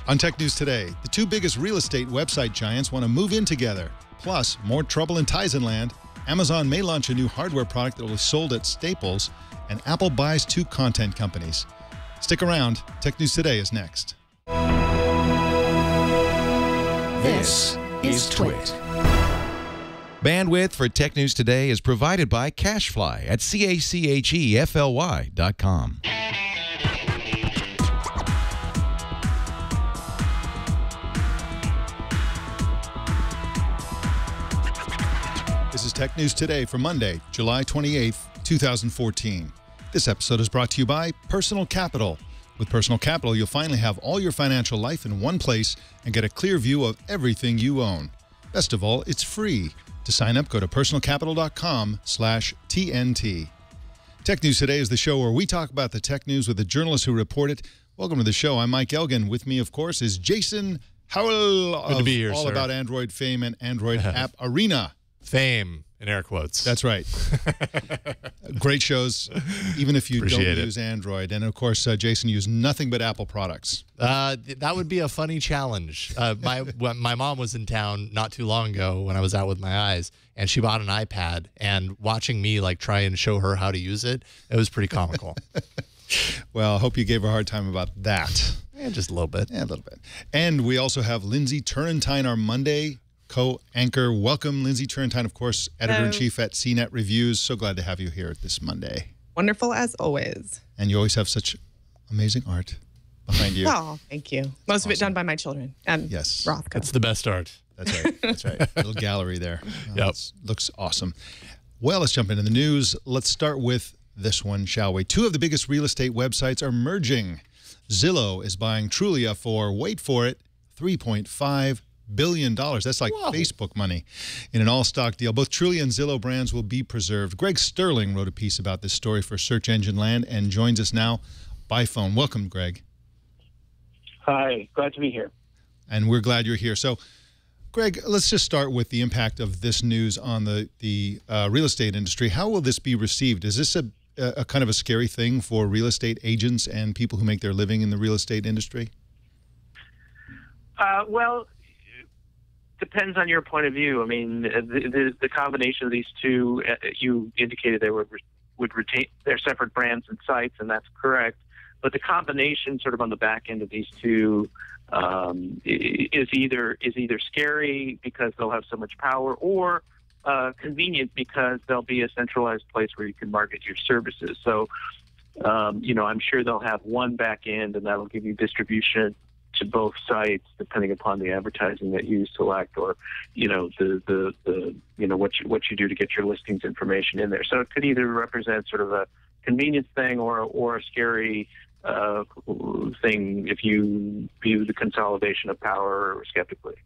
On Tech News Today, the two biggest real estate website giants want to move in together. Plus, more trouble in Tizen land. Amazon may launch a new hardware product that will be sold at Staples, and Apple buys two content companies. Stick around. Tech News Today is next. This is Twit. Bandwidth for Tech News Today is provided by CashFly at CACHEFLY.com. This is Tech News Today for Monday, July 28th, 2014. This episode is brought to you by Personal Capital. With Personal Capital, you'll finally have all your financial life in one place and get a clear view of everything you own. Best of all, it's free. To sign up, go to personalcapital.com/TNT. Tech News Today is the show where we talk about the tech news with the journalists who report it. Welcome to the show. I'm Mike Elgan. With me, of course, is Jason Howell Good to be here, All sir. About Android fame and Android App Arena. Fame, in air quotes. That's right. Great shows, even if you Appreciate don't use Android. And, of course, Jason used nothing but Apple products. That would be a funny challenge. My mom was in town not too long ago when I was out with my eyes, and she bought an iPad. And watching me try and show her how to use it, it was pretty comical. Well, I hope you gave her a hard time about that. Yeah, just a little bit. Yeah, a little bit. And we also have Lindsey Turrentine, our Monday co-anchor. Welcome, Lindsey Turrentine, of course, editor-in-chief at CNET Reviews. So glad to have you here this Monday. Wonderful as always. And you always have such amazing art behind you. Oh, thank you. Most of it done by my children and yes. Rothko. It's the best art. That's right. That's right. Little gallery there. Yep. Looks awesome. Well, let's jump into the news. Let's start with this one, shall we? Two of the biggest real estate websites are merging. Zillow is buying Trulia for, wait for it, $3.5 billion. That's like Whoa. Facebook money in an all-stock deal. Both Trulia and Zillow brands will be preserved. Greg Sterling wrote a piece about this story for Search Engine Land and joins us now by phone. Welcome, Greg. Hi, glad to be here. And we're glad you're here. So, Greg, let's just start with the impact of this news on the real estate industry. How will this be received? Is this a kind of a scary thing for real estate agents and people who make their living in the real estate industry? Well, depends on your point of view. I mean, the combination of these two, you indicated they would retain their separate brands and sites, and that's correct. But the combination, sort of on the back end of these two, is either scary because they'll have so much power, or convenient because there'll be a centralized place where you can market your services. So, I'm sure they'll have one back end, and that'll give you distribution to both sites, depending upon the advertising that you select, or what you do to get your listings information in there. So it could either represent sort of a convenience thing or a scary thing if you view the consolidation of power skeptically.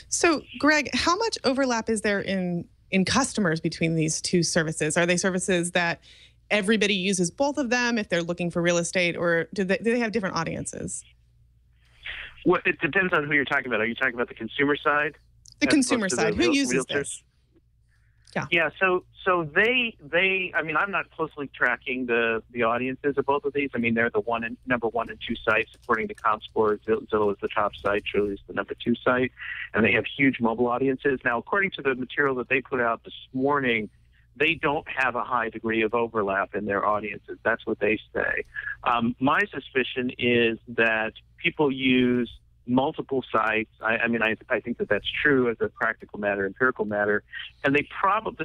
So, Greg, how much overlap is there in customers between these two services? Are they services that everybody uses both of them if they're looking for real estate, or do they have different audiences? Well, it depends on who you're talking about. Are you talking about the consumer side? The consumer side. Who uses this? Yeah. So they. I mean, I'm not closely tracking the audiences of both of these. I mean, they're the number one and two sites according to ComScore. Zillow is the top site. Trulia is the number two site, and they have huge mobile audiences. Now, according to the material that they put out this morning, they don't have a high degree of overlap in their audiences. That's what they say. My suspicion is that people use multiple sites. I think that that's true as a practical matter, empirical matter. And the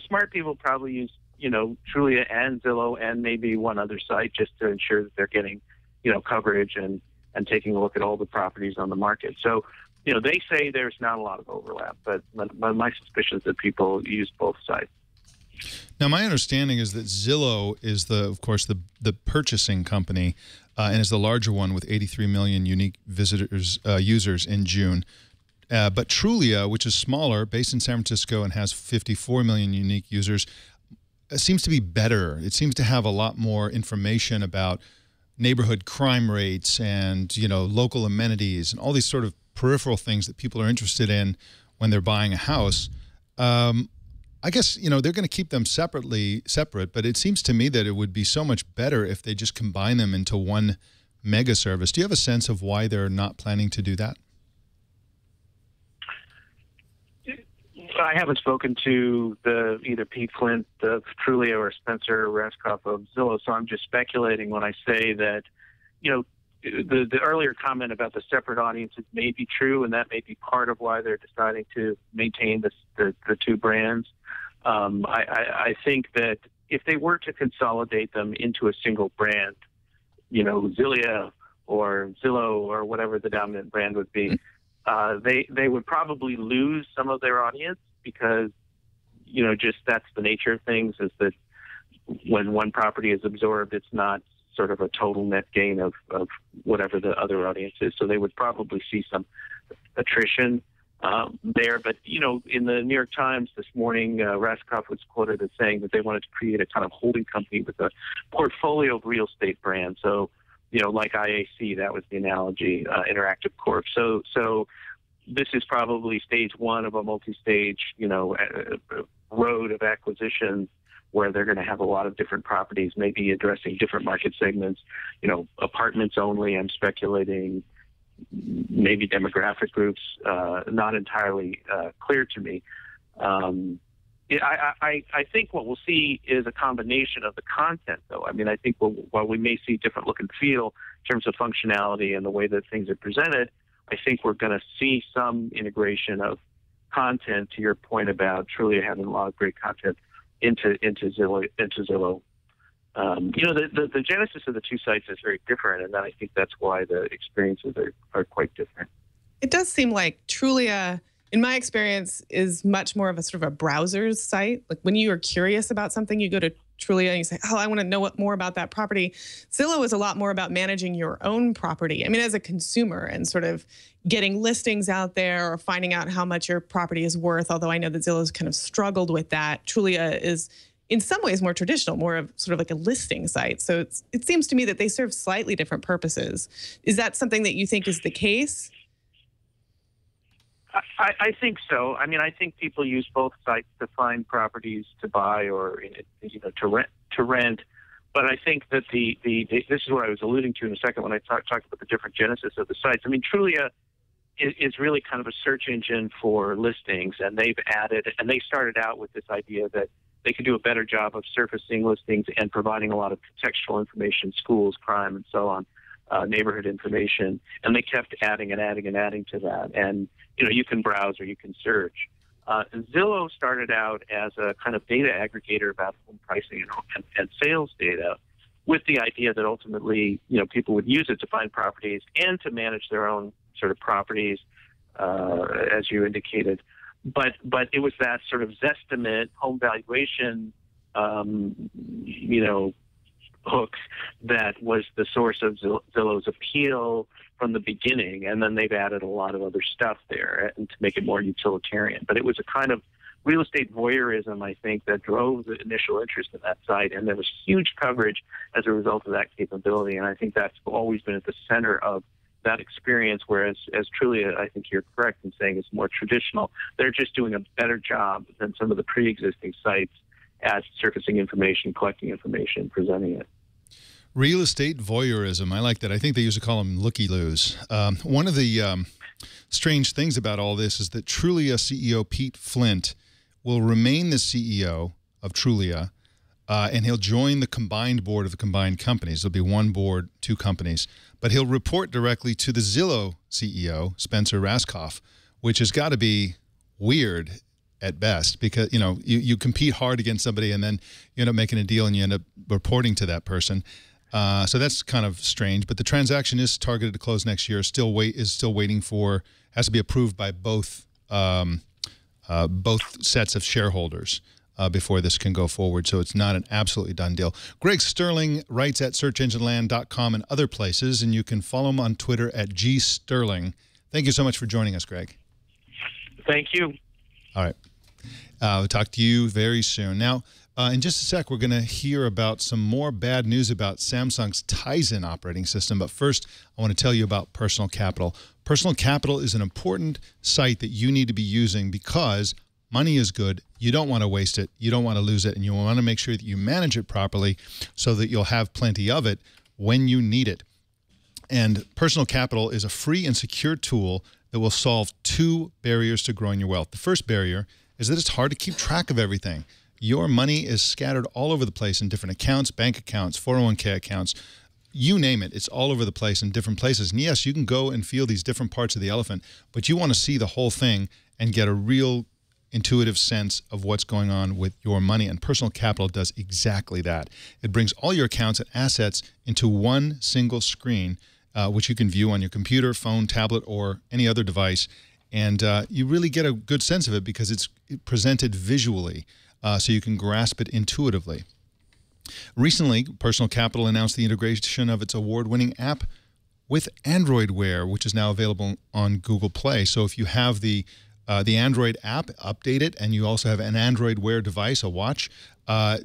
smart people probably use, Trulia and Zillow and maybe one other site just to ensure that they're getting, coverage and taking a look at all the properties on the market. So, they say there's not a lot of overlap, but my suspicion is that people use both sites. Now, my understanding is that Zillow is, of course, the purchasing company and is the larger one with 83 million unique users in June. But Trulia, which is smaller, based in San Francisco and has 54 million unique users, seems to be better. It seems to have a lot more information about neighborhood crime rates and, local amenities and all these sort of peripheral things that people are interested in when they're buying a house. I guess, they're going to keep them separate, but it seems to me that it would be so much better if they just combine them into one mega service. Do you have a sense of why they're not planning to do that? I haven't spoken to either Pete Flint of Trulia or Spencer Raskoff of Zillow, so I'm just speculating when I say that, the earlier comment about the separate audiences may be true, and that may be part of why they're deciding to maintain the two brands. I think that if they were to consolidate them into a single brand, Zillia or Zillow or whatever the dominant brand would be, they would probably lose some of their audience because, just that's the nature of things, is that when one property is absorbed, it's not sort of a total net gain of whatever the other audience is. So they would probably see some attrition there. But, in the New York Times this morning, Raskoff was quoted as saying that they wanted to create a kind of holding company with a portfolio of real estate brands. So, like IAC, that was the analogy, Interactive Corp. So this is probably stage one of a multi-stage, road of acquisitions where they're going to have a lot of different properties, maybe addressing different market segments, apartments only, I'm speculating, maybe demographic groups, not entirely clear to me. I think what we'll see is a combination of the content, though. I mean, I think while we may see different look and feel in terms of functionality and the way that things are presented, I think we're going to see some integration of content, to your point about Trulia having a lot of great content, into Zillow. The genesis of the two sites is very different, and I think that's why the experiences are quite different. It does seem like Trulia, in my experience, is much more of a sort of a browser's site. Like when you are curious about something, you go to Trulia and you say, oh, I want to know more about that property. Zillow is a lot more about managing your own property. I mean, as a consumer and sort of getting listings out there or finding out how much your property is worth, although I know that Zillow's kind of struggled with that. Trulia is in some ways more traditional, more of sort of like a listing site. So it seems to me that they serve slightly different purposes. Is that something that you think is the case? I think so. I mean, I think people use both sites to find properties to buy or to rent. But I think that this is what I was alluding to in a second when I talked about the different genesis of the sites. I mean, Trulia is really kind of a search engine for listings, and they started out with this idea that they could do a better job of surfacing listings and providing a lot of contextual information, schools, crime, and so on. Neighborhood information, and they kept adding and adding and adding to that. And, you can browse or you can search. Zillow started out as a kind of data aggregator about home pricing and sales data, with the idea that ultimately, people would use it to find properties and to manage their own sort of properties, as you indicated. But it was that sort of Zestimate home valuation, hook that was the source of Zillow's appeal from the beginning, and then they've added a lot of other stuff there and to make it more utilitarian. But it was a kind of real estate voyeurism, I think, that drove the initial interest in that site, and there was huge coverage as a result of that capability, and I think that's always been at the center of that experience, whereas as Trulia, I think you're correct in saying it's more traditional. They're just doing a better job than some of the pre-existing sites at surfacing information, collecting information, presenting it. Real estate voyeurism. I like that. I think they used to call them looky-loos. One of the strange things about all this is that Trulia CEO Pete Flint will remain the CEO of Trulia, and he'll join the combined board of the combined companies. There'll be one board, two companies. But he'll report directly to the Zillow CEO, Spencer Raskoff, which has got to be weird at best, because you compete hard against somebody and then you end up making a deal and you end up reporting to that person. So that's kind of strange. But the transaction is targeted to close next year. Has to be approved by both sets of shareholders before this can go forward. So it's not an absolutely done deal. Greg Sterling writes at searchengineland.com and other places, and you can follow him on Twitter at gsterling. Thank you so much for joining us, Greg. Thank you. All right. We'll talk to you very soon. Now, in just a sec, we're going to hear about some more bad news about Samsung's Tizen operating system. But first, I want to tell you about Personal Capital. Personal Capital is an important site that you need to be using because money is good. You don't want to waste it. You don't want to lose it. And you want to make sure that you manage it properly so that you'll have plenty of it when you need it. And Personal Capital is a free and secure tool that will solve 2 barriers to growing your wealth. The first barrier is that it's hard to keep track of everything. Your money is scattered all over the place in different accounts, bank accounts, 401k accounts, you name it. It's all over the place in different places. And yes, you can go and feel these different parts of the elephant, but you want to see the whole thing and get a real intuitive sense of what's going on with your money. And Personal Capital does exactly that. It brings all your accounts and assets into one single screen, which you can view on your computer, phone, tablet, or any other device. And you really get a good sense of it because it's presented visually, so you can grasp it intuitively. Recently, Personal Capital announced the integration of its award-winning app with Android Wear, which is now available on Google Play. So if you have the Android app, update it, and you also have an Android Wear device, a watch,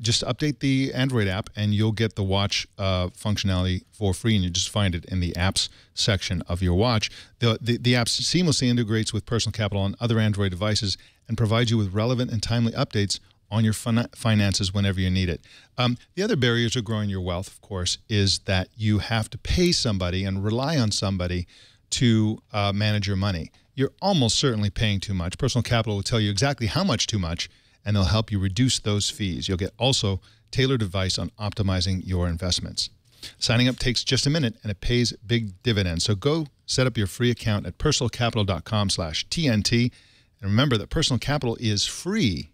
just update the Android app and you'll get the watch functionality for free, and you just find it in the apps section of your watch. The app seamlessly integrates with Personal Capital on other Android devices and provides you with relevant and timely updates on your finances whenever you need it. The other barrier to growing your wealth, of course, is that you have to pay somebody and rely on somebody to manage your money. You're almost certainly paying too much. Personal Capital will tell you exactly how much too much, and they'll help you reduce those fees. You'll get also tailored advice on optimizing your investments. Signing up takes just a minute, and it pays big dividends. So go set up your free account at personalcapital.com/TNT. And remember that Personal Capital is free,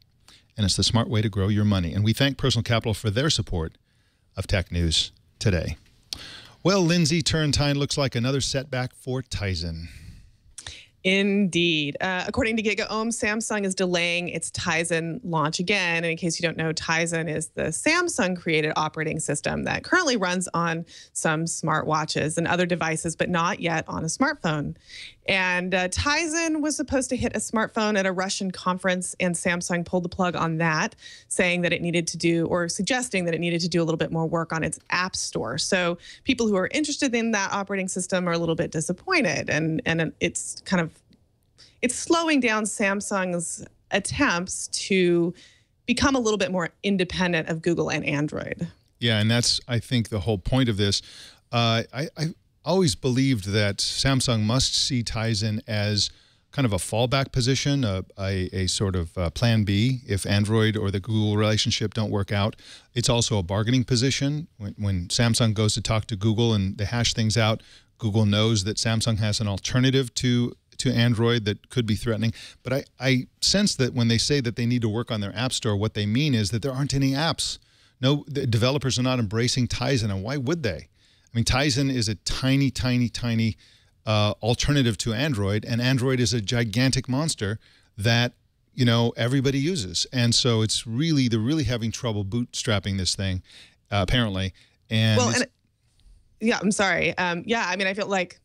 and it's the smart way to grow your money. And we thank Personal Capital for their support of Tech News Today. Well, Lindsey, Turrentine looks like another setback for Tizen. Indeed. According to GigaOM, Samsung is delaying its Tizen launch again. And in case you don't know, Tizen is the Samsung-created operating system that currently runs on some smartwatches and other devices, but not yet on a smartphone. And Tizen was supposed to hit a smartphone at a Russian conference, and Samsung pulled the plug on that, saying that it needed to do, or suggesting that it needed to do a little bit more work on its app store. So people who are interested in that operating system are a little bit disappointed, and it's kind of, it's slowing down Samsung's attempts to become a little bit more independent of Google and Android. Yeah, and that's, I think, the whole point of this. I always believed that Samsung must see Tizen as kind of a fallback position, a sort of plan B if Android or the Google relationship don't work out. It's also a bargaining position. When Samsung goes to talk to Google and they hash things out, Google knows that Samsung has an alternative to Android that could be threatening. But I sense that when they say that they need to work on their app store, what they mean is that there aren't any apps. No, the developers are not embracing Tizen, and why would they? I mean, Tizen is a tiny, tiny, tiny alternative to Android, and Android is a gigantic monster that, you know, everybody uses. And so it's really, they're really having trouble bootstrapping this thing, apparently. And well, yeah, I'm sorry. Yeah, I mean, I feel like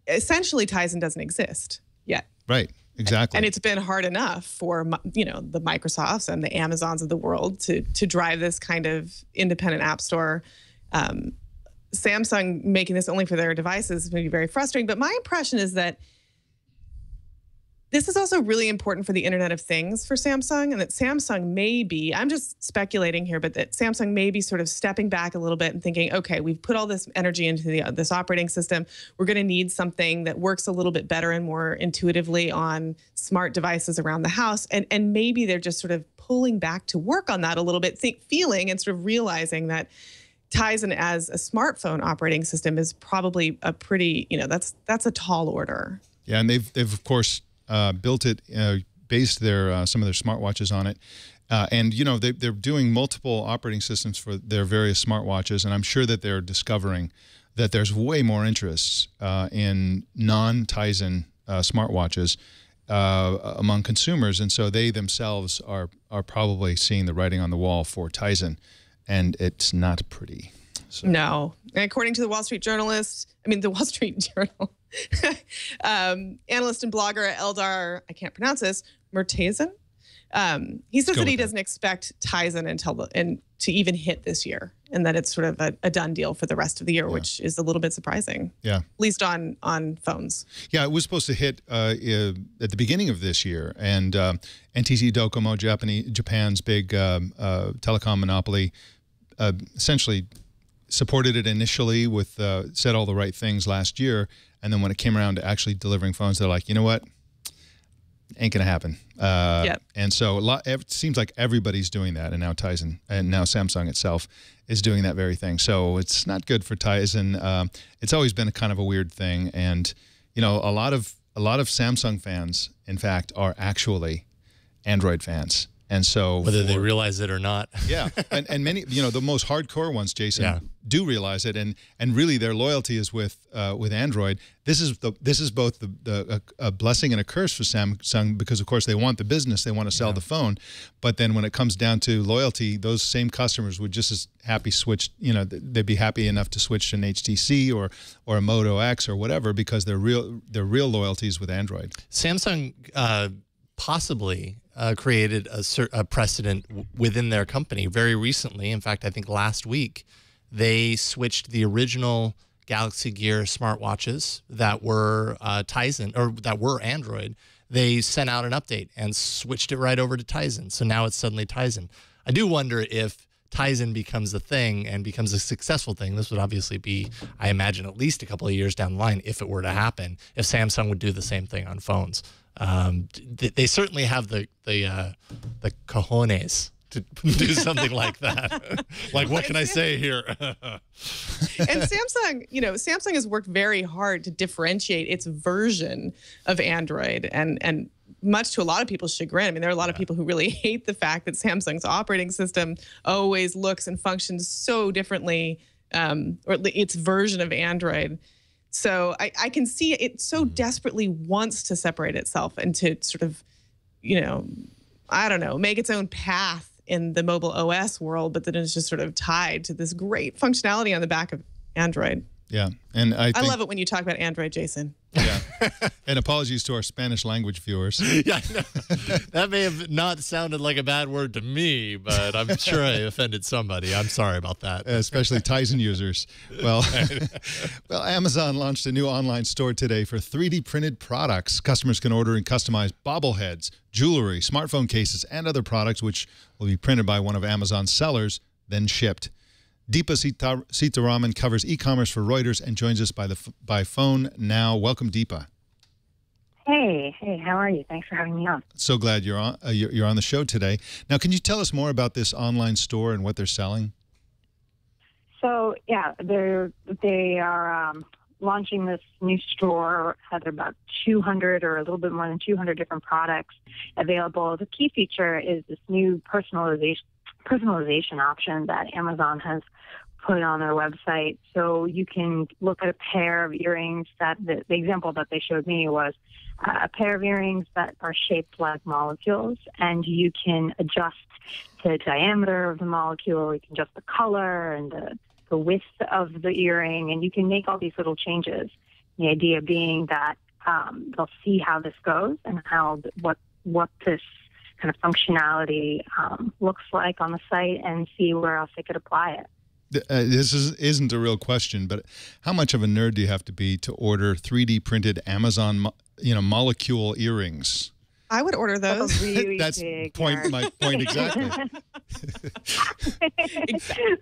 essentially Tizen doesn't exist yet. Right. Exactly. And it's been hard enough for, you know, the Microsofts and the Amazons of the world to drive this kind of independent app store. Samsung making this only for their devices is going to be very frustrating. But my impression is that this is also really important for the Internet of Things for Samsung, and that Samsung may be, I'm just speculating here, but that Samsung may be sort of stepping back a little bit and thinking, okay, we've put all this energy into this operating system. We're going to need something that works a little bit better and more intuitively on smart devices around the house. And maybe they're just sort of pulling back to work on that a little bit, feeling and sort of realizing that Tizen as a smartphone operating system is probably a pretty, you know, that's a tall order. Yeah, and they've of course built it, based their some of their smartwatches on it, and you know they're doing multiple operating systems for their various smartwatches, and I'm sure that they're discovering that there's way more interest in non-Tizen smartwatches among consumers, and so they themselves are probably seeing the writing on the wall for Tizen. And it's not pretty. So. No. And according to the Wall Street Journal, Analyst and blogger Eldar, I can't pronounce this, Murtazen, he says that he doesn't expect Tizen to even hit this year, and that it's sort of a done deal for the rest of the year, which is a little bit surprising. Yeah. At least on phones. Yeah, it was supposed to hit at the beginning of this year, and NTT Docomo, Japan's big telecom monopoly, essentially supported it initially with said all the right things last year, and then when it came around to actually delivering phones, they're like, you know what, ain't gonna happen. Yep. And so it seems like everybody's doing that, and now Tizen and now Samsung itself is doing that very thing. So it's not good for Tizen. It's always been a kind of a weird thing, and you know, a lot of Samsung fans, in fact, are actually Android fans. And so whether they realize it or not. Yeah. And many, you know, the most hardcore ones, Jason, do realize it, and really their loyalty is with Android. This is both a blessing and a curse for Samsung, because of course they want the business, they want to sell the phone, but then when it comes down to loyalty, those same customers would just as happy switch, you know, they'd be happy enough to switch to an HTC or a Moto X or whatever, because their real loyalty is with Android. Samsung possibly created a precedent within their company very recently. In fact, I think last week they switched the original Galaxy Gear smartwatches that were Tizen, or that were Android. They sent out an update and switched it right over to Tizen. So now it's suddenly Tizen. I do wonder if Tizen becomes a thing and becomes a successful thing. This would obviously be, I imagine, at least a couple of years down the line if it were to happen, if Samsung would do the same thing on phones. They certainly have the cojones to do something like that. Like, what can I say here? And Samsung, you know, Samsung has worked very hard to differentiate its version of Android, and much to a lot of people's chagrin. I mean, there are a lot of people who really hate the fact that Samsung's operating system always looks and functions so differently, or its version of Android. So I can see it so desperately wants to separate itself and to sort of, you know, I don't know, make its own path in the mobile OS world, but then it's just sort of tied to this great functionality on the back of Android. Yeah, and I love it when you talk about Android, Jason. Yeah, and apologies to our Spanish language viewers. Yeah, I know. That may have not sounded like a bad word to me, but I'm sure I offended somebody. I'm sorry about that. Especially Tizen users. Well, Amazon launched a new online store today for 3D printed products. Customers can order and customize bobbleheads, jewelry, smartphone cases, and other products which will be printed by one of Amazon's sellers, then shipped. Deepa Seetharaman covers e-commerce for Reuters and joins us by phone now. Welcome, Deepa. Hey, how are you? Thanks for having me on. So glad you're on the show today. Now, can you tell us more about this online store and what they're selling? So, yeah, they are launching this new store. Has about 200 or a little bit more than 200 different products available. The key feature is this new personalization option that Amazon has put on their website. So you can look at a pair of earrings that the example that they showed me was a pair of earrings that are shaped like molecules, and you can adjust the diameter of the molecule, you can adjust the color and the width of the earring, and you can make all these little changes. The idea being that they'll see how this goes and how what this kind of functionality looks like on the site, and see where else they could apply it. This isn't a real question, but how much of a nerd do you have to be to order 3D printed Amazon, molecule earrings? I would order those. Really That's big my point exactly.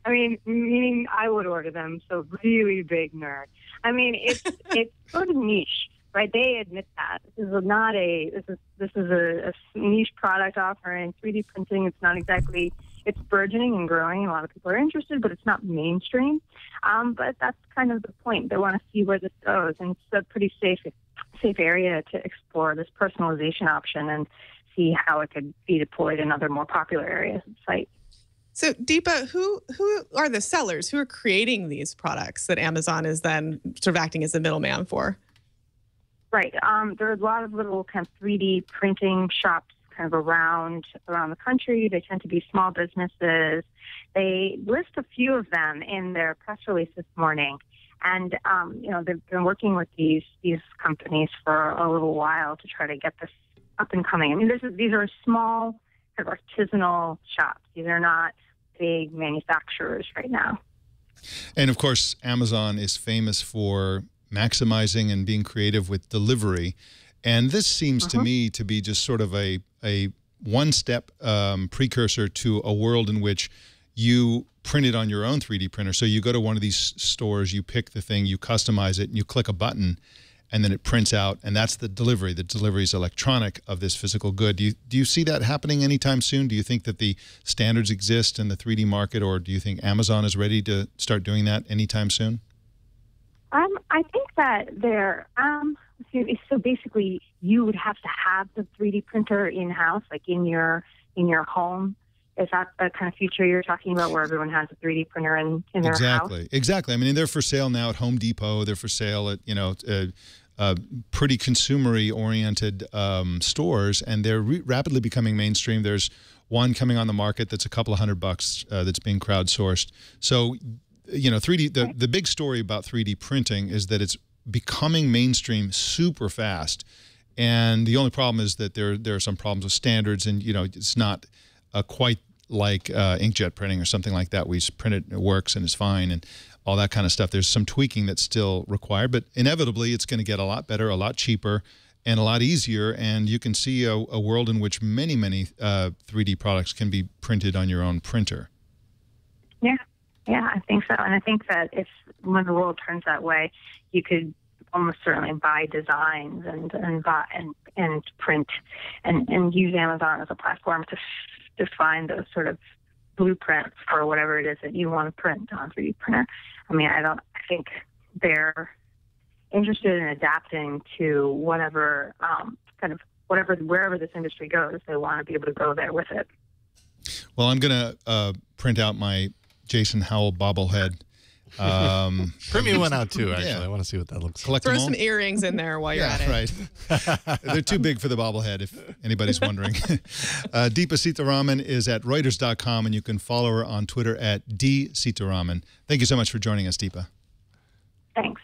I mean, meaning I would order them. So really big nerd. I mean, it's sort of niche. Right, they admit that this is a niche product offering. 3D printing, it's not exactly, it's burgeoning and growing. A lot of people are interested, but it's not mainstream. But that's kind of the point. They want to see where this goes, and it's a pretty safe area to explore this personalization option and see how it could be deployed in other more popular areas of the site. So, Deepa, who are the sellers? Who are creating these products that Amazon is then sort of acting as a middleman for? Right. There are a lot of little kind of 3D printing shops kind of around the country. They tend to be small businesses. They list a few of them in their press release this morning. And, they've been working with these companies for a little while to try to get this up and coming. I mean, these are small, kind of artisanal shops. These are not big manufacturers right now. And, of course, Amazon is famous for maximizing and being creative with delivery. And this seems to me to be just sort of a one-step precursor to a world in which you print it on your own 3D printer. So you go to one of these stores, you pick the thing, you customize it, and you click a button, and then it prints out, and that's the delivery. The delivery is electronic of this physical good. Do you see that happening anytime soon? Do you think that the standards exist in the 3D market, or do you think Amazon is ready to start doing that anytime soon? I think that so basically you would have to have the 3D printer in-house, like in your home. Is that the kind of future you're talking about, where everyone has a 3D printer in their house? Exactly. I mean, they're for sale now at Home Depot. They're for sale at, pretty consumery oriented stores, and they're rapidly becoming mainstream. There's one coming on the market that's a couple of $100 that's being crowdsourced. So, 3D. The big story about 3D printing is that it's becoming mainstream super fast, and the only problem is that there are some problems with standards, and it's not quite like inkjet printing or something like that. We print it, it works, and it's fine, and all that kind of stuff. There's some tweaking that's still required, but inevitably it's going to get a lot better, a lot cheaper, and a lot easier, and you can see a world in which many 3D products can be printed on your own printer. Yeah, I think so. And I think that when the world turns that way, you could almost certainly buy designs and print and use Amazon as a platform to find those sort of blueprints for whatever it is that you want to print on a 3D printer. I mean, I think they're interested in adapting to whatever wherever this industry goes. They want to be able to go there with it. Well, I'm going to print out my Jason Howell bobblehead. Print me one out too, actually. Yeah. I want to see what that looks like. Collect Throw them all? some earrings in there while you're at it. Right. They're too big for the bobblehead, if anybody's wondering. Deepa Seetharaman is at Reuters.com, and you can follow her on Twitter at @dseetharaman. Thank you so much for joining us, Deepa. Thanks.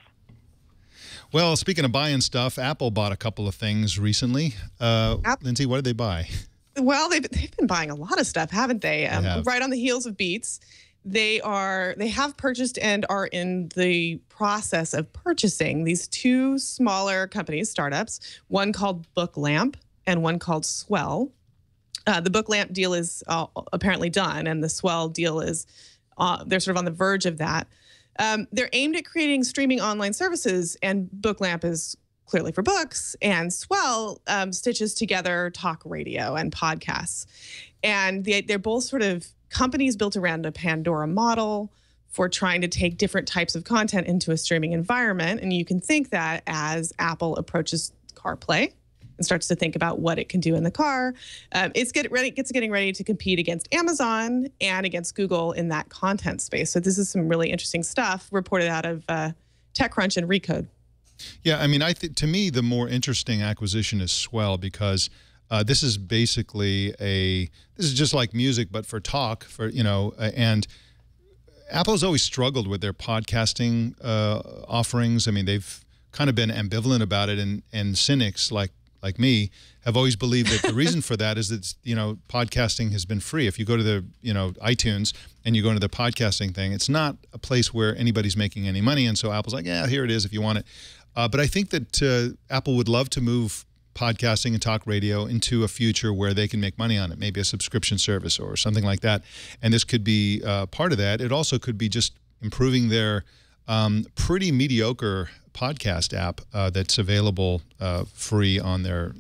Well, speaking of buying stuff, Apple bought a couple of things recently. Lindsey, what did they buy? Well, they've been buying a lot of stuff, haven't they? have. Right on the heels of Beats. They have purchased and are in the process of purchasing these two smaller companies, startups, one called Booklamp and one called Swell. The Booklamp deal is apparently done, and the Swell deal is they're sort of on the verge of that. They're aimed at creating streaming online services, and Booklamp is clearly for books, and Swell stitches together talk radio and podcasts. And they're both sort of companies built around a Pandora model for trying to take different types of content into a streaming environment. And you can think that as Apple approaches CarPlay and starts to think about what it can do in the car, it's getting ready to compete against Amazon and against Google in that content space. So this is some really interesting stuff reported out of TechCrunch and Recode. Yeah, I mean, to me, the more interesting acquisition is Swell, because this is basically this is just like music, but for talk, and Apple's always struggled with their podcasting offerings. I mean, they've kind of been ambivalent about it, and cynics like me have always believed that the reason for that is that, podcasting has been free. If you go to the, iTunes and you go into the podcasting thing, it's not a place where anybody's making any money. And so Apple's like, yeah, here it is if you want it. But I think that Apple would love to move podcasting and talk radio into a future where they can make money on it, maybe a subscription service or something like that. And this could be part of that. It also could be just improving their pretty mediocre podcast app that's available free on their,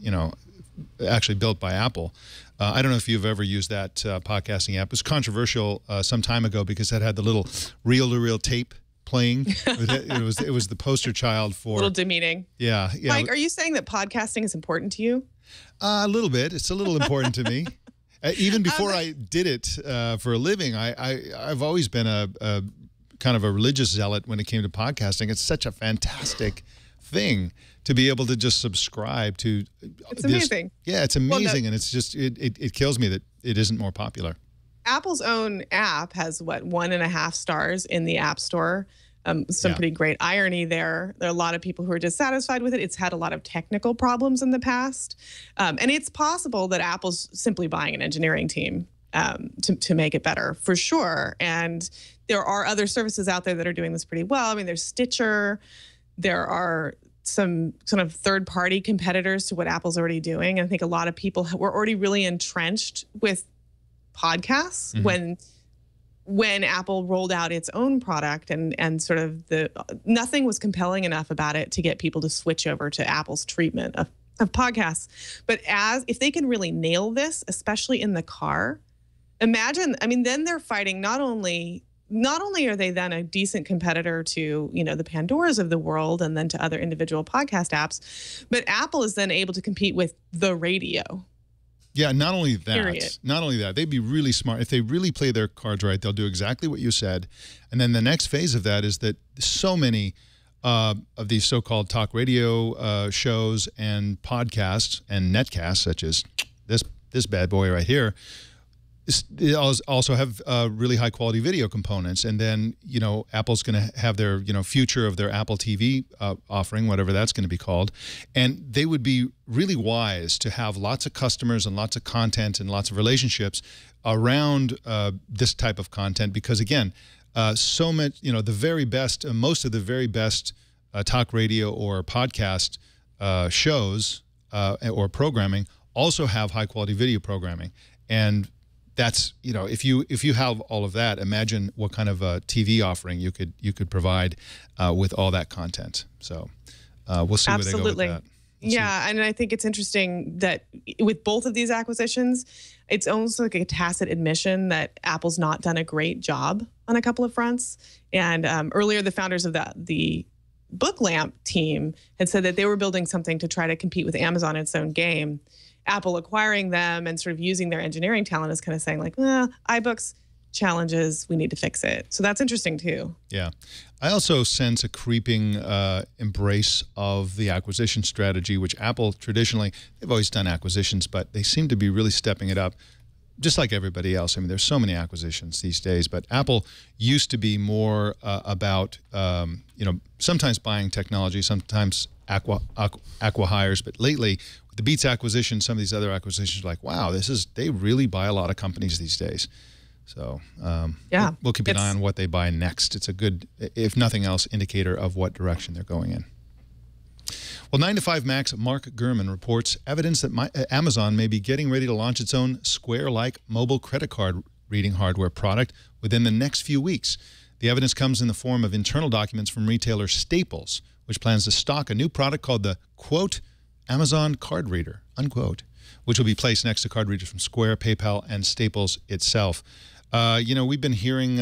actually built by Apple. I don't know if you've ever used that podcasting app. It was controversial some time ago because it had the little reel-to-reel tape playing. It was the poster child for... A little demeaning. Yeah. Mike, are you saying that podcasting is important to you? A little bit. It's a little important to me. Even before I did it for a living, I've always been a kind of a religious zealot when it came to podcasting. It's such a fantastic thing to be able to just subscribe to. It's amazing. Yeah, it's amazing, and it's just it kills me that it isn't more popular. Apple's own app has 1.5 stars in the App Store. Some pretty great irony there. There are a lot of people who are dissatisfied with it. It's had a lot of technical problems in the past, and it's possible that Apple's simply buying an engineering team to make it better, for sure. And there are other services out there that are doing this pretty well. I mean, there's Stitcher. There are some kind of third-party competitors to what Apple's already doing. I think a lot of people were already really entrenched with podcasts when when Apple rolled out its own product and sort of nothing was compelling enough about it to get people to switch over to Apple's treatment of podcasts. But if they can really nail this, especially in the car, imagine, I mean, then they're fighting not only are they then a decent competitor to, the Pandoras of the world and then to other individual podcast apps, but Apple is then able to compete with the radio. Yeah, not only that, Period. They'd be really smart. If they really play their cards right, they'll do exactly what you said. And then the next phase of that is that so many of these so-called talk radio shows and podcasts and netcasts, such as this bad boy right here, they also have really high-quality video components. And then, Apple's going to have their, future of their Apple TV offering, whatever that's going to be called. And they would be really wise to have lots of customers and lots of content and lots of relationships around this type of content because, again, so much, the very best, most of the very best talk radio or podcast shows or programming also have high-quality video programming. And that's, if you have all of that, imagine what kind of a TV offering you could provide with all that content. So we'll see where they go with that. Yeah, and I think it's interesting that with both of these acquisitions, it's almost like a tacit admission that Apple's not done a great job on a couple of fronts. And earlier, the founders of the Book Lamp team had said that they were building something to try to compete with Amazon in its own game. Apple acquiring them and sort of using their engineering talent is kind of saying like, iBooks challenges, we need to fix it. So that's interesting too. Yeah. I also sense a creeping embrace of the acquisition strategy, which Apple traditionally, they've always done acquisitions, but they seem to be really stepping it up, just like everybody else. I mean, there's so many acquisitions these days, but Apple used to be more about, sometimes buying technology, sometimes acqui-hires, but lately, with the Beats acquisition, some of these other acquisitions are like, wow, they really buy a lot of companies these days. So we'll keep an eye on what they buy next. It's a good, if nothing else, indicator of what direction they're going in. Well, 9 to 5 Mac's Mark Gurman reports evidence that Amazon may be getting ready to launch its own Square-like mobile credit card reading hardware product within the next few weeks. The evidence comes in the form of internal documents from retailer Staples, which plans to stock a new product called the, quote, Amazon card reader, unquote, which will be placed next to card readers from Square, PayPal, and Staples itself. We've been hearing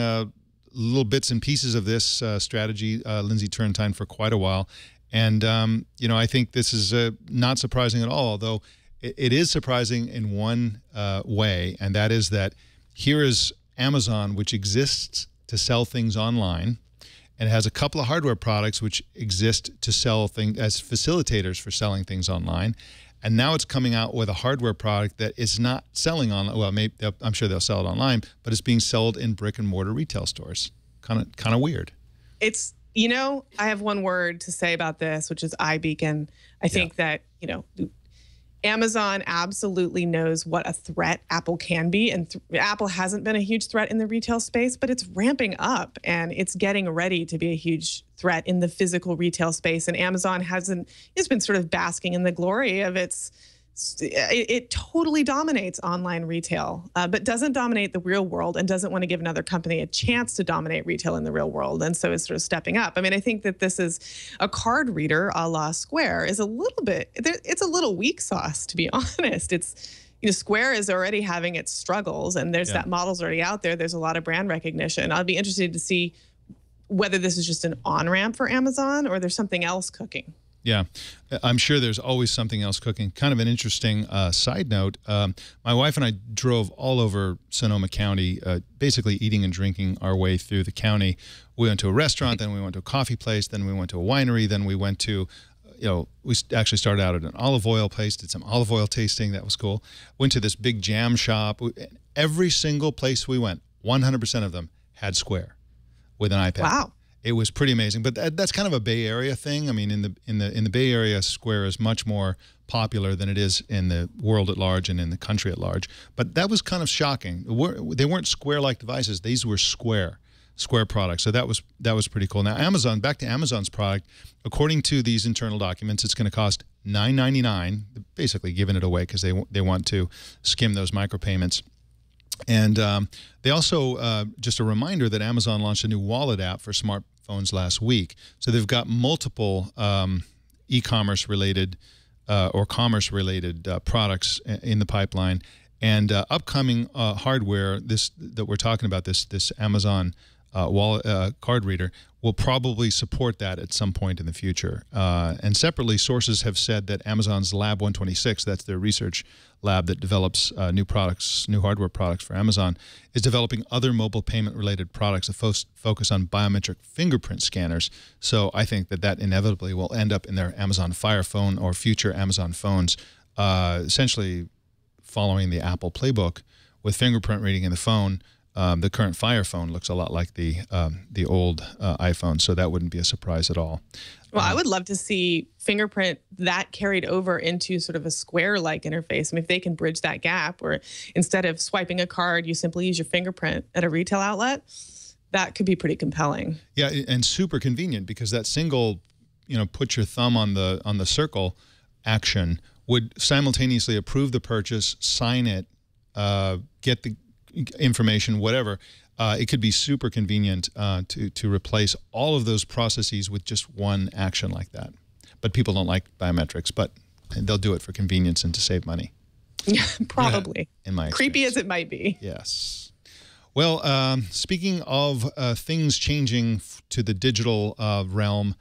little bits and pieces of this strategy, Lindsey Turrentine, for quite a while. And, I think this is not surprising at all, although it is surprising in one way, and that is that here is Amazon, which exists to sell things online, and it has a couple of hardware products which exist to sell things as facilitators for selling things online. And now it's coming out with a hardware product that is not selling online. Well, maybe I'm sure they'll sell it online, but it's being sold in brick and mortar retail stores. Kind of weird. It's, I have one word to say about this, which is iBeacon. I think that, Amazon absolutely knows what a threat Apple can be. And Apple hasn't been a huge threat in the retail space, but it's ramping up and it's getting ready to be a huge threat in the physical retail space. And Amazon it's been sort of basking in the glory of it totally dominates online retail, but doesn't dominate the real world and doesn't want to give another company a chance to dominate retail in the real world. And so it's sort of stepping up. I mean, I think that this is a card reader a la Square is it's a little weak sauce, to be honest. It's, Square is already having its struggles and there's that model's already out there. There's a lot of brand recognition. I'll be interested to see whether this is just an on-ramp for Amazon or there's something else cooking. Yeah, I'm sure there's always something else cooking. Kind of an interesting side note. My wife and I drove all over Sonoma County, basically eating and drinking our way through the county. We went to a restaurant, then we went to a coffee place, then we went to a winery, then we went to, we actually started out at an olive oil place, did some olive oil tasting. That was cool. Went to this big jam shop. Every single place we went, 100% of them had Square with an iPad. Wow. It was pretty amazing, but that's kind of a Bay Area thing. I mean, in the Bay Area, Square is much more popular than it is in the world at large and in the country at large. But that was kind of shocking. They weren't Square-like devices; these were Square products. So that was pretty cool. Now, Amazon, back to Amazon's product. According to these internal documents, it's going to cost $9.99. Basically, giving it away because they want to skim those micropayments. And they also, just a reminder that Amazon launched a new wallet app for smartphones last week. So they've got multiple e-commerce related or commerce-related products in the pipeline, and upcoming hardware that we're talking about, this Amazon wallet card reader, will probably support that at some point in the future. And separately, sources have said that Amazon's Lab 126, that's their research lab that develops new hardware products for Amazon, is developing other mobile payment-related products that focus on biometric fingerprint scanners. So I think that inevitably will end up in their Amazon Fire phone or future Amazon phones, essentially following the Apple playbook with fingerprint reading in the phone. The current Fire phone looks a lot like the old iPhone, so that wouldn't be a surprise at all. Well, I would love to see fingerprint that carried over into sort of a Square-like interface. I mean, if they can bridge that gap, where instead of swiping a card, you simply use your fingerprint at a retail outlet, that could be pretty compelling. Yeah, and super convenient, because that single, put your thumb on the circle action would simultaneously approve the purchase, sign it, get the information, whatever. It could be super convenient to replace all of those processes with just one action like that. But people don't like biometrics, but they'll do it for convenience and to save money. Yeah, probably. In my creepy as it might be. Yes. Well, speaking of things changing to the digital realm,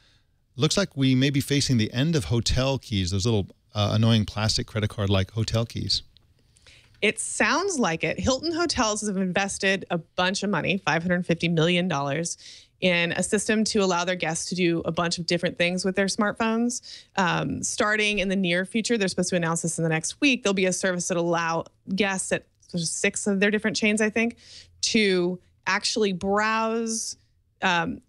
looks like we may be facing the end of hotel keys, those little annoying plastic credit card-like hotel keys. It sounds like it. Hilton Hotels have invested a bunch of money, $550 million, in a system to allow their guests to do a bunch of different things with their smartphones. Starting in the near future, they're supposed to announce this in the next week, there'll be a service that will allow guests at 6 of their different chains, I think, to actually browse,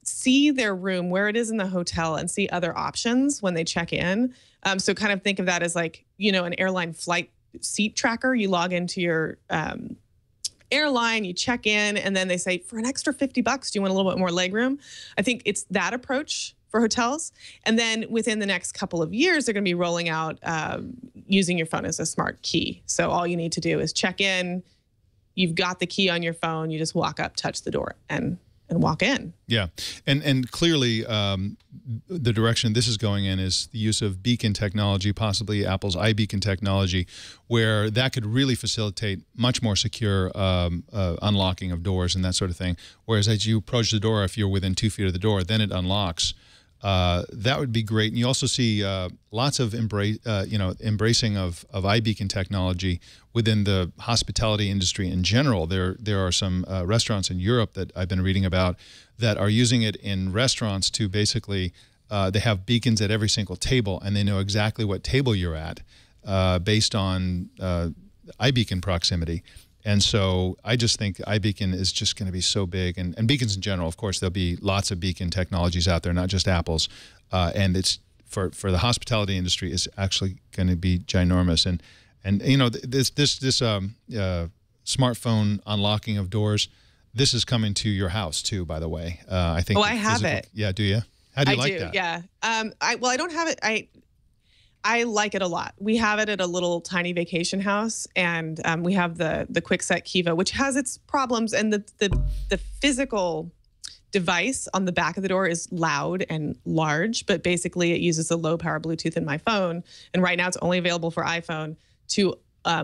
see their room, where it is in the hotel, and see other options when they check in. So kind of think of that as like, an airline flight seat tracker. You log into your airline, you check in, and then they say, for an extra $50, do you want a little bit more legroom? I think it's that approach for hotels. And then within the next couple of years, they're going to be rolling out using your phone as a smart key. So all you need to do is check in. You've got the key on your phone. You just walk up, touch the door, and walk in. Yeah, and clearly the direction this is going in is the use of beacon technology, possibly Apple's iBeacon technology, where that could really facilitate much more secure unlocking of doors and that sort of thing. Whereas as you approach the door, if you're within 2 feet of the door, then it unlocks. That would be great. And you also see lots of embracing of iBeacon technology within the hospitality industry in general. There are some restaurants in Europe that I've been reading about that are using it in restaurants to basically, they have beacons at every single table, and they know exactly what table you're at based on iBeacon proximity. And so I just think iBeacon is just going to be so big. And beacons in general, of course, there'll be lots of beacon technologies out there, not just Apple's. And it's for the hospitality industry is actually going to be ginormous. And this smartphone unlocking of doors, this is coming to your house too, by the way. I think. Oh, I have it. Yeah, do you? How do you like that? Yeah. I don't have it. I like it a lot. We have it at a little tiny vacation house, and we have the Quickset Kiva, which has its problems, and the physical device on the back of the door is loud and large, but basically it uses a low power Bluetooth in my phone, and right now it's only available for iPhone to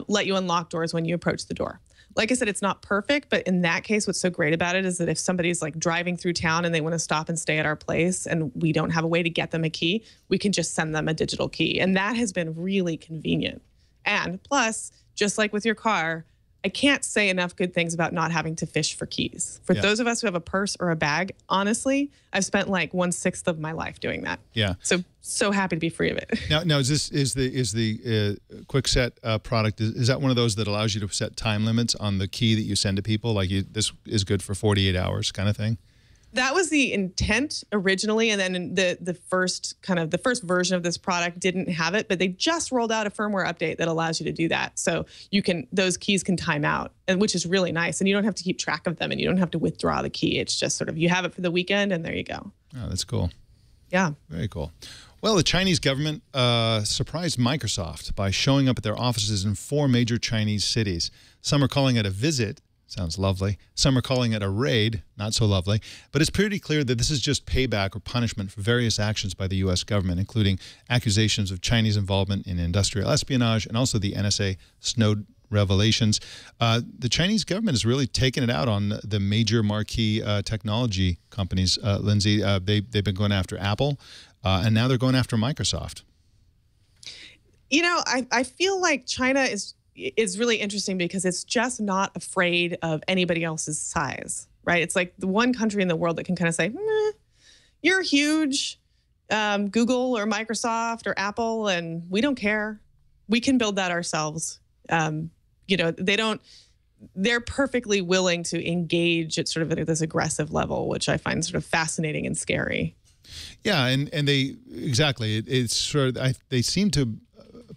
let you unlock doors when you approach the door. Like I said, it's not perfect, but in that case, what's so great about it is that if somebody's like driving through town and they want to stop and stay at our place and we don't have a way to get them a key, we can just send them a digital key. And that has been really convenient. And plus, just like with your car, I can't say enough good things about not having to fish for keys. For those of us who have a purse or a bag, honestly, I've spent like 1/6 of my life doing that. Yeah. So happy to be free of it. Now is the Quickset product, is that one of those that allows you to set time limits on the key that you send to people? Like this is good for 48 hours kind of thing? That was the intent originally, and then the first version of this product didn't have it, but they just rolled out a firmware update that allows you to do that. So those keys can time out, and which is really nice, and you don't have to keep track of them, and you don't have to withdraw the key. It's just sort of you have it for the weekend, and there you go. Oh, that's cool. Yeah. Very cool. Well, the Chinese government surprised Microsoft by showing up at their offices in 4 major Chinese cities. Some are calling it a visit. Sounds lovely. Some are calling it a raid, not so lovely. But it's pretty clear that this is just payback or punishment for various actions by the U.S. government, including accusations of Chinese involvement in industrial espionage and also the NSA Snowden revelations. The Chinese government has really taken it out on the major marquee technology companies. Lindsey, they've been going after Apple, and now they're going after Microsoft. You know, I feel like China is really interesting because it's just not afraid of anybody else's size, right? It's like the one country in the world that can kind of say, you're huge, Google or Microsoft or Apple, and we don't care. We can build that ourselves. You know, they're perfectly willing to engage at sort of this aggressive level, which I find sort of fascinating and scary. Yeah, and they, exactly, it's sort of, they seem to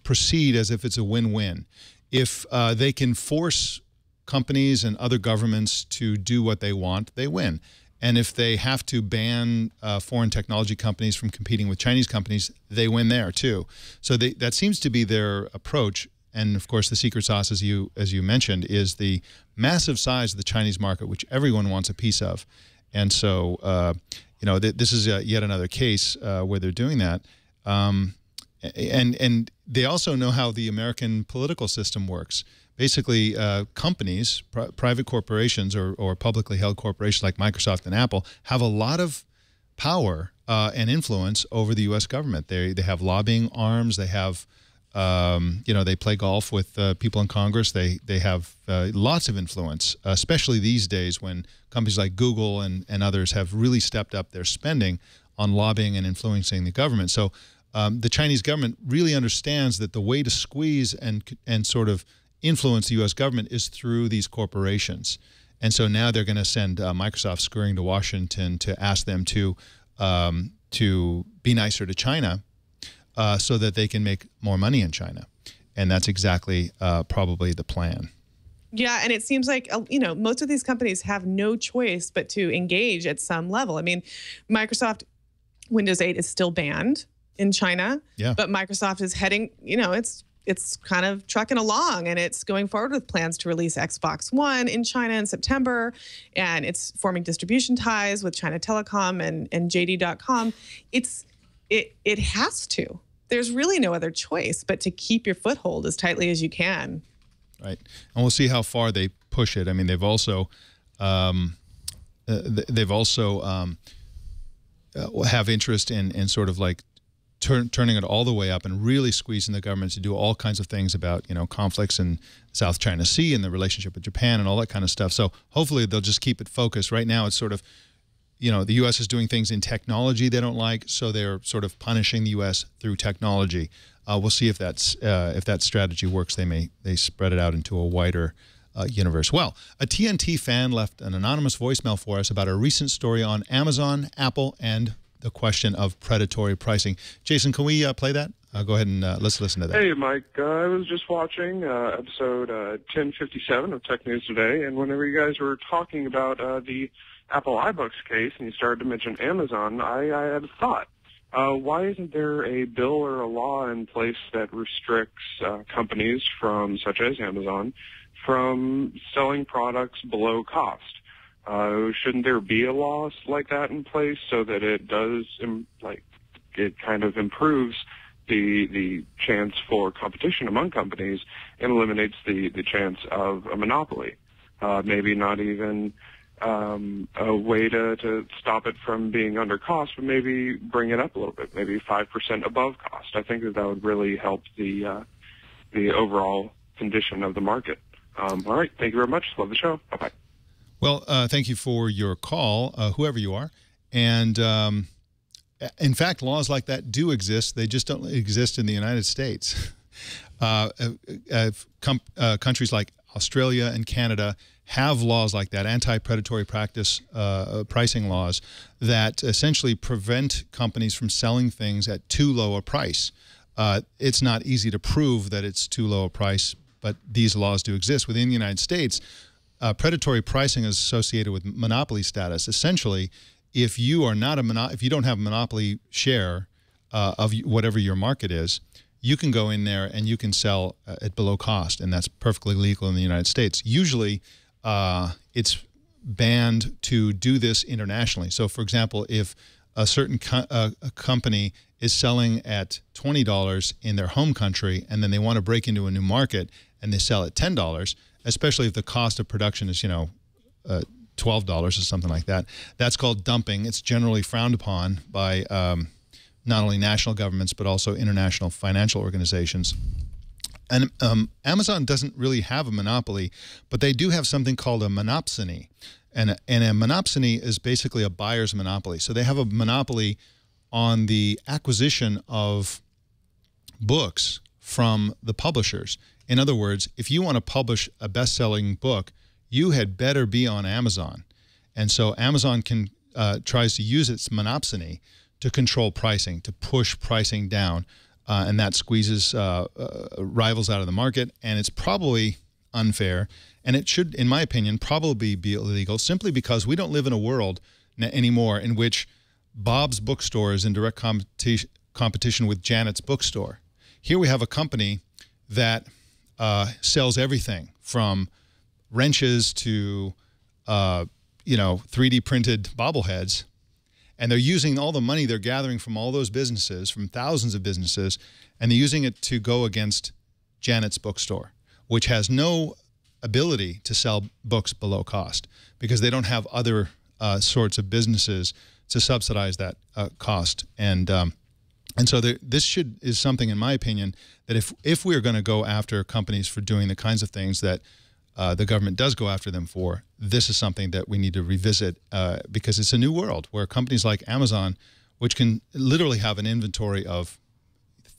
proceed as if it's a win-win. If they can force companies and other governments to do what they want, they win. And if they have to ban foreign technology companies from competing with Chinese companies, they win there too. So that seems to be their approach. And of course, the secret sauce, as you mentioned, is the massive size of the Chinese market, which everyone wants a piece of. And so, you know, this is yet another case where they're doing that. And they also know how the American political system works. Basically, companies, private corporations or publicly held corporations like Microsoft and Apple have a lot of power and influence over the U.S. government. They have lobbying arms. They have, you know, they play golf with people in Congress. They have lots of influence, especially these days when companies like Google and others have really stepped up their spending on lobbying and influencing the government. So the Chinese government really understands that the way to squeeze and sort of influence the U.S. government is through these corporations. And so now they're going to send Microsoft scurrying to Washington to ask them to be nicer to China so that they can make more money in China. And that's exactly probably the plan. Yeah, and it seems like, you know, most of these companies have no choice but to engage at some level. I mean, Microsoft Windows 8 is still banned in China, yeah. But Microsoft is heading, you know, it's kind of trucking along, and it's going forward with plans to release Xbox One in China in September, and it's forming distribution ties with China Telecom and JD.com. It has to. There's really no other choice but to keep your foothold as tightly as you can. Right, and we'll see how far they push it. I mean, they've also have interest in sort of like turning it all the way up and really squeezing the government to do all kinds of things about, you know, conflicts in South China Sea and the relationship with Japan and all that kind of stuff. So hopefully they'll just keep it focused. Right now it's sort of, you know, the U.S. is doing things in technology they don't like, so they're sort of punishing the U.S. through technology. We'll see if that strategy works. They spread it out into a wider universe. Well, a TNT fan left an anonymous voicemail for us about a recent story on Amazon, Apple, and the question of predatory pricing. Jason, can we play that? Go ahead and let's listen to that. Hey, Mike. I was just watching episode 1057 of Tech News Today, and whenever you guys were talking about the Apple iBooks case and you started to mention Amazon, I had a thought. Why isn't there a bill or a law in place that restricts companies such as Amazon from selling products below cost? Shouldn't there be a law like that in place so that it does, it kind of improves the chance for competition among companies and eliminates the chance of a monopoly? Maybe not even a way to stop it from being under cost, but maybe bring it up a little bit, maybe 5% above cost. I think that would really help the overall condition of the market. All right. Thank you very much. Love the show. Bye-bye. Well, thank you for your call, whoever you are. And in fact, laws like that do exist. They just don't exist in the United States. Countries like Australia and Canada have laws like that, anti-predatory practice pricing laws that essentially prevent companies from selling things at too low a price. It's not easy to prove that it's too low a price, but these laws do exist. Within the United States, predatory pricing is associated with monopoly status. Essentially, if you are not if you don't have a monopoly share of whatever your market is, you can go in there and you can sell at below cost, and that's perfectly legal in the United States. Usually, it's banned to do this internationally. So, for example, if a certain a company is selling at $20 in their home country, and then they want to break into a new market and they sell at $10, especially if the cost of production is, $12 or something like that, that's called dumping. It's generally frowned upon by not only national governments, but also international financial organizations. And Amazon doesn't really have a monopoly, but they do have something called a monopsony. And a monopsony is basically a buyer's monopoly. So they have a monopoly on the acquisition of books from the publishers. In other words, if you want to publish a best-selling book, you had better be on Amazon. And so Amazon tries to use its monopsony to control pricing, to push pricing down, and that squeezes rivals out of the market, and it's probably unfair, and it should, in my opinion, probably be illegal, simply because we don't live in a world anymore in which Bob's bookstore is in direct competition with Janet's bookstore. Here we have a company that sells everything from wrenches to 3D printed bobbleheads, and they're using all the money they're gathering from all those businesses, from thousands of businesses, and they're using it to go against Janet's bookstore, which has no ability to sell books below cost because they don't have other sorts of businesses to subsidize that cost. And so this is something, in my opinion, that if we're going to go after companies for doing the kinds of things that the government does go after them for, this is something that we need to revisit because it's a new world where companies like Amazon, which can literally have an inventory of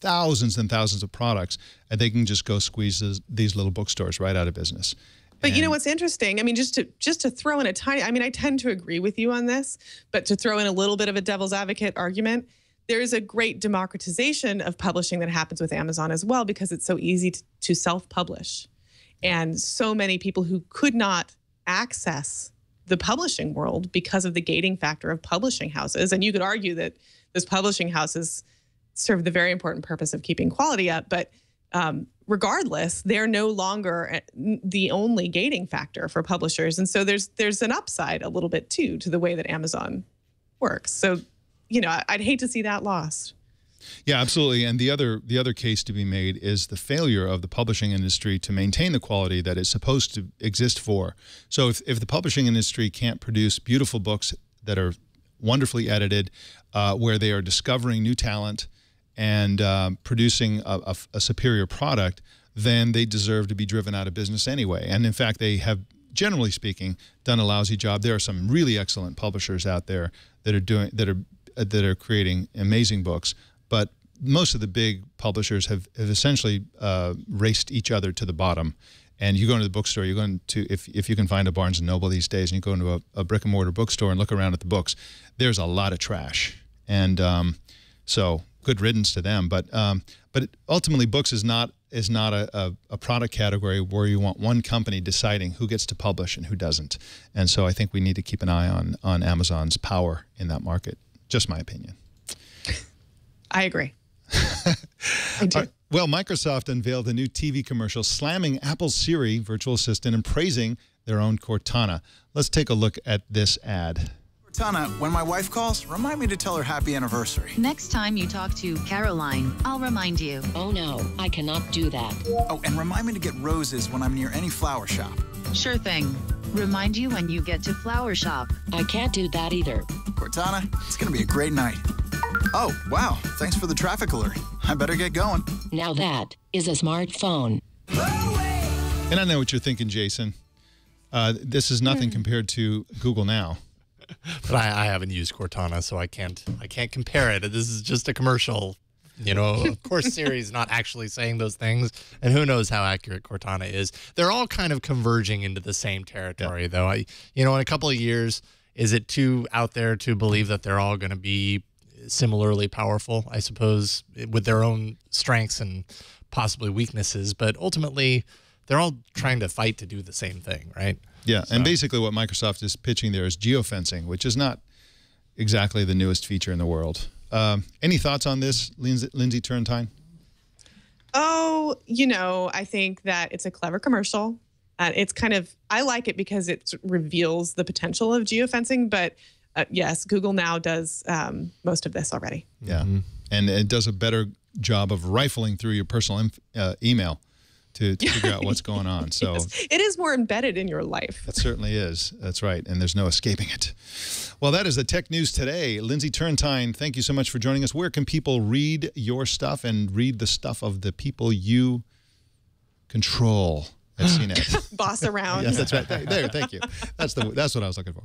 thousands and thousands of products, and they can just go squeeze these little bookstores right out of business. But you know what's interesting? I mean, just to throw in a tiny, I mean, I tend to agree with you on this, but to throw in a little bit of a devil's advocate argument, there is a great democratization of publishing that happens with Amazon as well because it's so easy to self-publish. And so many people who could not access the publishing world because of the gating factor of publishing houses. And you could argue that those publishing houses serve the very important purpose of keeping quality up. But regardless, they're no longer the only gating factor for publishers. And so there's an upside a little bit, too, to the way that Amazon works. So, I'd hate to see that lost. Yeah, absolutely. And the other case to be made is the failure of the publishing industry to maintain the quality that it's supposed to exist for. So if the publishing industry can't produce beautiful books that are wonderfully edited, where they are discovering new talent and producing a superior product, then they deserve to be driven out of business anyway. And in fact, they have, generally speaking, done a lousy job. There are some really excellent publishers out there that are creating amazing books. But most of the big publishers have essentially raced each other to the bottom. And you go into the bookstore, you're going to, if you can find a Barnes & Noble these days, and you go into a brick-and-mortar bookstore and look around at the books, there's a lot of trash. And so good riddance to them. But ultimately, books is not a product category where you want one company deciding who gets to publish and who doesn't. And so I think we need to keep an eye on Amazon's power in that market. Just my opinion. I agree. I do. Right. Well, Microsoft unveiled a new TV commercial slamming Apple's Siri virtual assistant and praising their own Cortana. Let's take a look at this ad. Cortana, when my wife calls, remind me to tell her happy anniversary. Next time you talk to Caroline, I'll remind you. Oh no, I cannot do that. Oh, and remind me to get roses when I'm near any flower shop. Sure thing. Remind you when you get to Flower Shop. I can't do that either. Cortana, it's going to be a great night. Oh, wow. Thanks for the traffic alert. I better get going. Now that is a smartphone. And I know what you're thinking, Jason. This is nothing compared to Google Now. But I haven't used Cortana, so I can't compare it. This is just a commercial. Of course, Siri's not actually saying those things, and who knows how accurate Cortana is. They're all kind of converging into the same territory, though. In a couple of years, is it too out there to believe that they're all going to be similarly powerful, I suppose, with their own strengths and possibly weaknesses? But ultimately, they're all trying to fight to do the same thing, right? Yeah, and basically what Microsoft is pitching there is geofencing, which is not exactly the newest feature in the world. Any thoughts on this, Lindsey Turrentine? Oh, I think that it's a clever commercial. It's kind of, I like it because it reveals the potential of geofencing, but yes, Google now does most of this already. Yeah, and it does a better job of rifling through your personal email to figure out what's going on. So yes, it is more embedded in your life. That certainly is. That's right, and there's no escaping it. Well, that is the Tech News Today. Lindsey Turrentine, thank you so much for joining us. Where can people read your stuff and read the stuff of the people you control at CNET? Boss around. Yes, that's right. There, thank you. That's what I was looking for.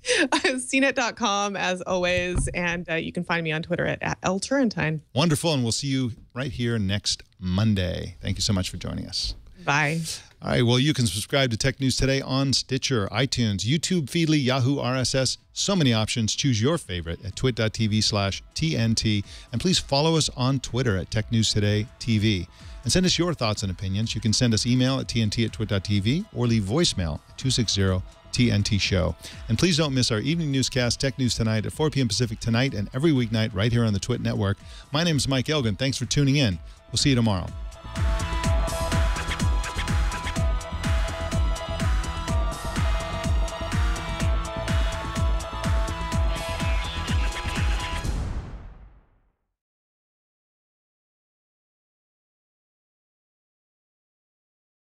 CNET.com, as always, and you can find me on Twitter at @LTurrentine. Wonderful, and we'll see you right here next Monday. Thank you so much for joining us. Bye. All right, well, you can subscribe to Tech News Today on Stitcher, iTunes, YouTube, Feedly, Yahoo, RSS. So many options. Choose your favorite at twit.tv/TNT. And please follow us on Twitter at Tech News Today TV. And send us your thoughts and opinions. You can send us email at tnt@twit.tv or leave voicemail at 260-TNT-SHOW. And please don't miss our evening newscast, Tech News Tonight, at 4 p.m. Pacific tonight and every weeknight right here on the Twit Network. My name is Mike Elgan. Thanks for tuning in. We'll see you tomorrow.